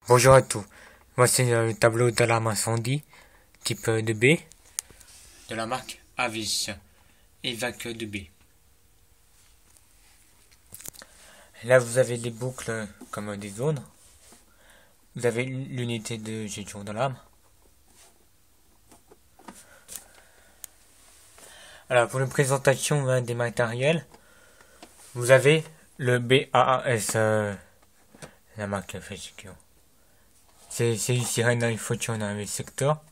Bonjour à tous, voici le tableau d'alarme incendie type 2B de la marque Avis Evac 2B. Là vous avez les boucles comme des zones, vous avez l'unité de gestion d'alarme. Alors pour la présentation des matériels, vous avez le BAAS, la marque Fashikyo. C'est une sirène il fonctionne dans le secteur.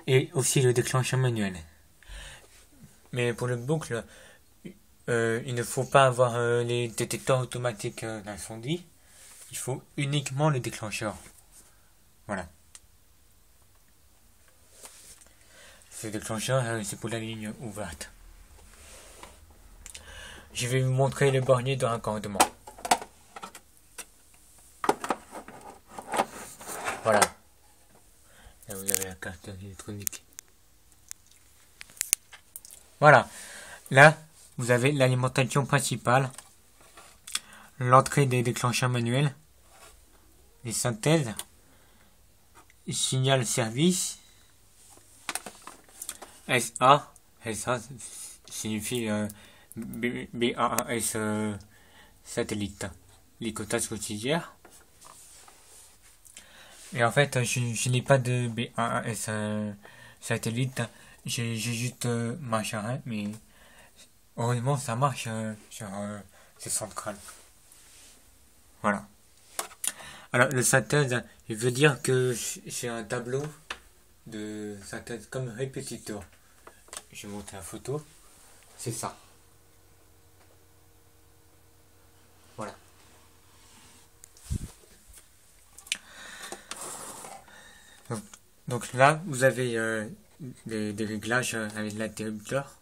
Et aussi le déclencheur manuel. Mais pour le boucle, il ne faut pas avoir les détecteurs automatiques d'incendie. Il faut uniquement le déclencheur. Voilà. Ce déclencheur, c'est pour la ligne ouverte. Je vais vous montrer le bornier de raccordement. Voilà. Là, vous avez la carte électronique. Voilà. Là, vous avez l'alimentation principale, l'entrée des déclencheurs manuels, les synthèses, signal service, SA signifie BAAS satellite, licotage quotidien. Et en fait, je n'ai pas de BAAS satellite, j'ai juste ma charrette, mais heureusement ça marche sur ce central. Voilà. Alors le synthèse, il veut dire que c'est un tableau de synthèse comme répétiteur. Je vais montrer la photo. C'est ça. Voilà. Donc là, vous avez des réglages avec l'interrupteur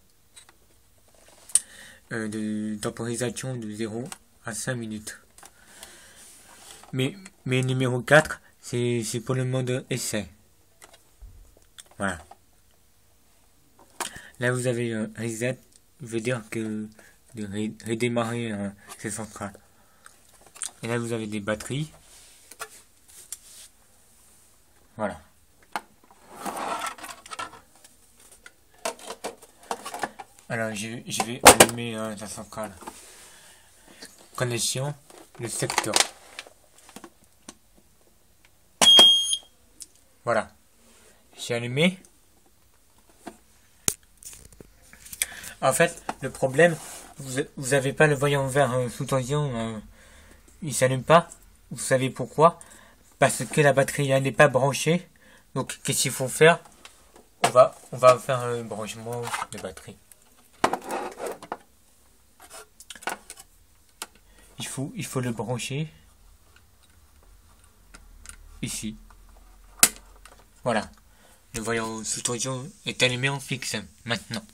de temporisation de 0 à 5 minutes. Mais numéro 4, c'est pour le mode essai. Voilà. Là, vous avez reset, veut dire que de redémarrer ces centrales. Et là, vous avez des batteries. Voilà. Alors, je vais allumer la centrale. Connexion, le secteur. Voilà. J'ai allumé. En fait, le problème, vous n'avez pas le voyant vert sous tension. Il s'allume pas. Vous savez pourquoi? Parce que la batterie n'est pas branchée. Donc, qu'est-ce qu'il faut faire? On va faire un branchement de batterie. Il faut le brancher ici. Voilà. Le voyant sous tension est allumé en fixe maintenant.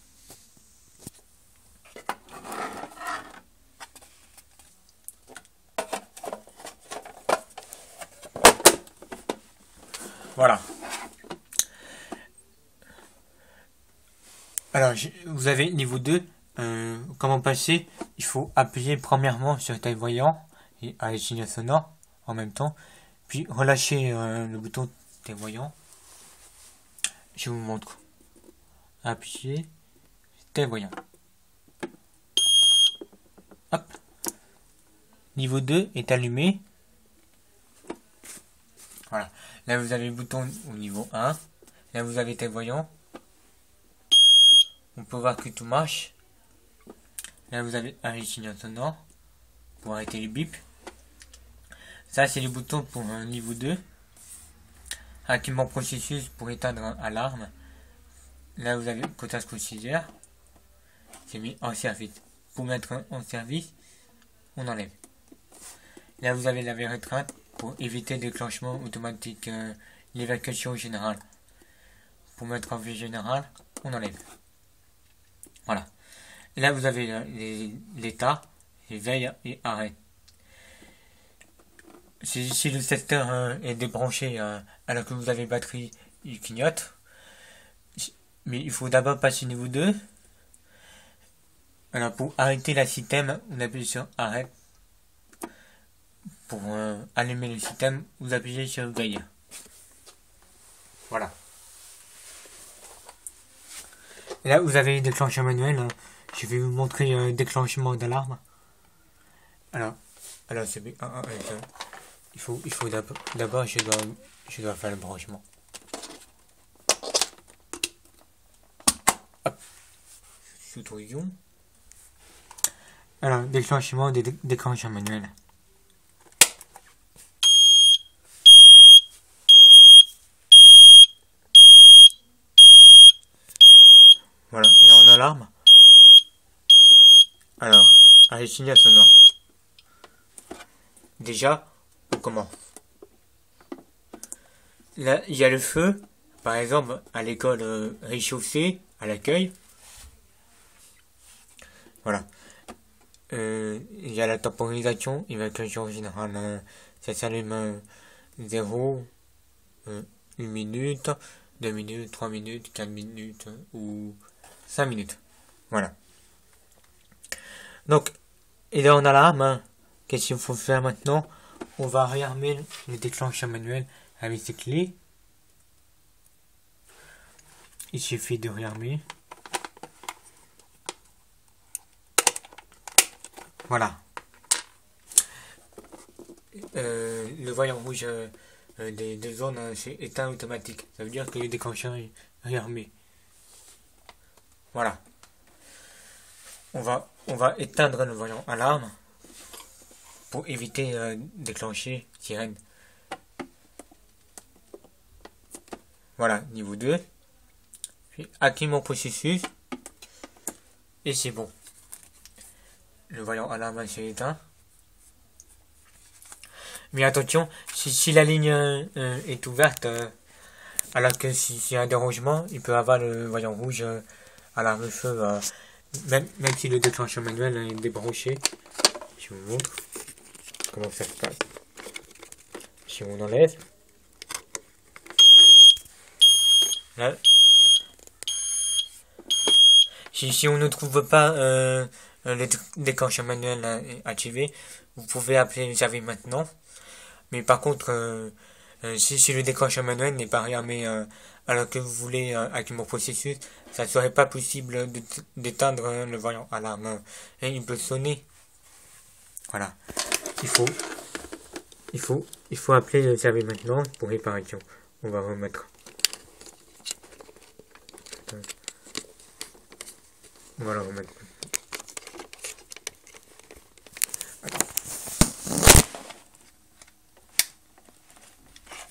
Voilà. Alors, vous avez niveau 2. Comment passer? Il faut appuyer premièrement sur le voyant et à les signaux sonores en même temps. Puis relâcher le bouton voyant. Je vous montre. Appuyez. Voyant. Hop. Niveau 2 est allumé. Voilà. Là, vous avez le bouton au niveau 1. Là, vous avez voyant. On peut voir que tout marche. Là, vous avez un signal sonore pour arrêter les bips. Ça, c'est le bouton pour un niveau 2. Activement processus pour éteindre alarme. Là, vous avez potage quotidien. C'est mis en service. Pour mettre en service, on enlève. Là, vous avez la restreinte pour éviter le déclenchement automatique, l'évacuation générale. Pour mettre en vie générale, on enlève. Voilà. Là, vous avez l'état, veille et arrêt. Si le secteur est débranché alors que vous avez batterie, il clignote. Mais il faut d'abord passer au niveau 2. Alors pour arrêter la système, on appuie sur arrêt. pour allumer le système, vous appuyez sur veille. Voilà. Et là, vous avez le déclencheur manuel. Hein. Je vais vous montrer le déclenchement d'alarme. Alors c'est bien. Il faut d'abord, je dois faire le branchement. Hop. Sous touillon. Alors, déclenchement des déclencheurs manuels. Voilà, et en alarme. Alors, un signal sonore. Déjà, on commence. Là, il y a le feu, par exemple, à l'école rez-de-chaussée, à l'accueil. Voilà. Il y a la temporisation, évacuation générale. Ça s'allume 0, 1 minute, 2 minutes, 3 minutes, 4 minutes ou 5 minutes. Voilà. Donc, il est en alarme. Hein. Qu'est-ce qu'il faut faire maintenant? On va réarmer le déclencheur manuel avec ses clés. Il suffit de réarmer. Voilà. Le voyant rouge des zones c'est éteint automatique. Ça veut dire que le déclencheur est réarmé. Voilà. On va éteindre le voyant alarme pour éviter déclencher sirène. Voilà, niveau 2. Puis active mon processus. Et c'est bon. Le voyant alarme s'est éteint. Mais attention, si la ligne est ouverte, alors que s'il y a un dérangement, il peut avoir le voyant rouge alarme feu, même si le déclencheur manuel est débranché. Je vous montre comment ça se passe. Si on enlève, là, si on ne trouve pas le déclencheur manuel activé, vous pouvez appeler le service maintenant. Mais par contre, si le déclencheur manuel n'est pas réarmé alors que vous voulez activer mon processus, ça ne serait pas possible d'éteindre le voyant alarme. Et il peut sonner. Voilà. Il faut appeler le service maintenant pour réparation. On va remettre. On va le remettre.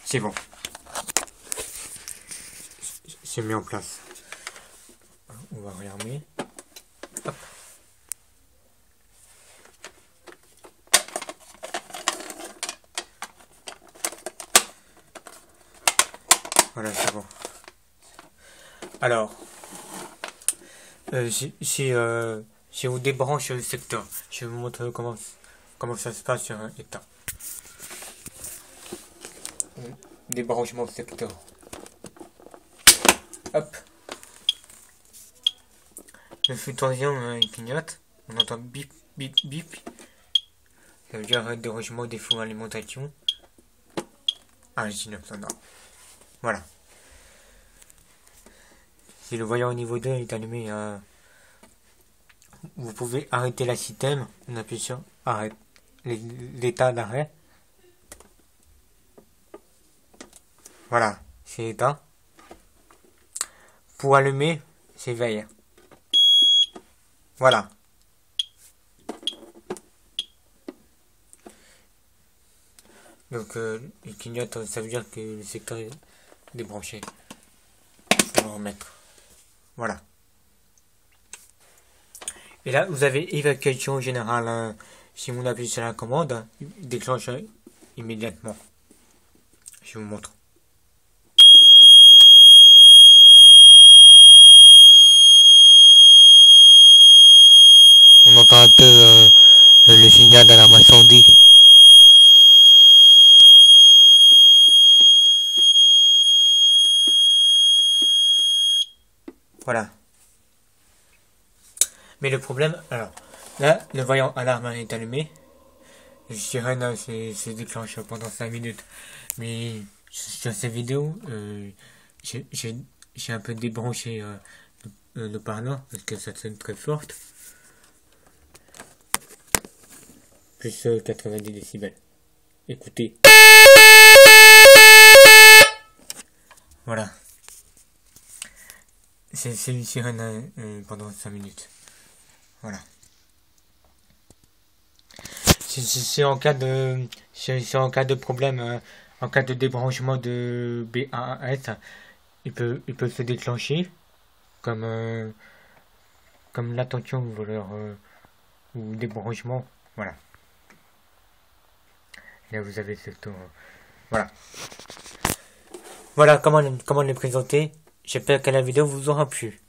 C'est bon. C'est mis en place. On va réarmer. Hop. Voilà, c'est bon. Alors, si vous débranchez le secteur, je vais vous montrer comment ça se passe sur un état. Débranchement de secteur. Hop. Le futorisant il clignote. On entend bip, bip, bip. Ça veut dire dérangement des fours alimentation. Ah, le signal sonore. Voilà. Si le voyant au niveau 2 est allumé, vous pouvez arrêter la système. On appuie sur arrête. L'état d'arrêt. Voilà, c'est éteint. Pour allumer, c'est veille. Voilà. Donc, il clignote, ça veut dire que le secteur est débranché. Il faut le remettre. Voilà. Et là, vous avez évacuation générale. Si on appuie sur la commande, il déclenche immédiatement. Je vous montre. On entend un peu le signal d'alarme incendie. Voilà. Mais le problème, alors, là, le voyant alarme est allumé. sirène se déclenche pendant 5 minutes. Mais sur ces vidéos, j'ai un peu débranché le parleur parce que ça sonne très forte. Plus 90 décibels. Écoutez. Voilà. C'est une sirène pendant 5 minutes. Voilà. C'est en cas de, c'est en cas de problème, en cas de débranchement de BAS, il peut se déclencher comme, comme l'attention ou débranchement. Voilà. Là vous avez ce tour. Voilà. Voilà comment les présenter. J'espère que la vidéo vous aura plu.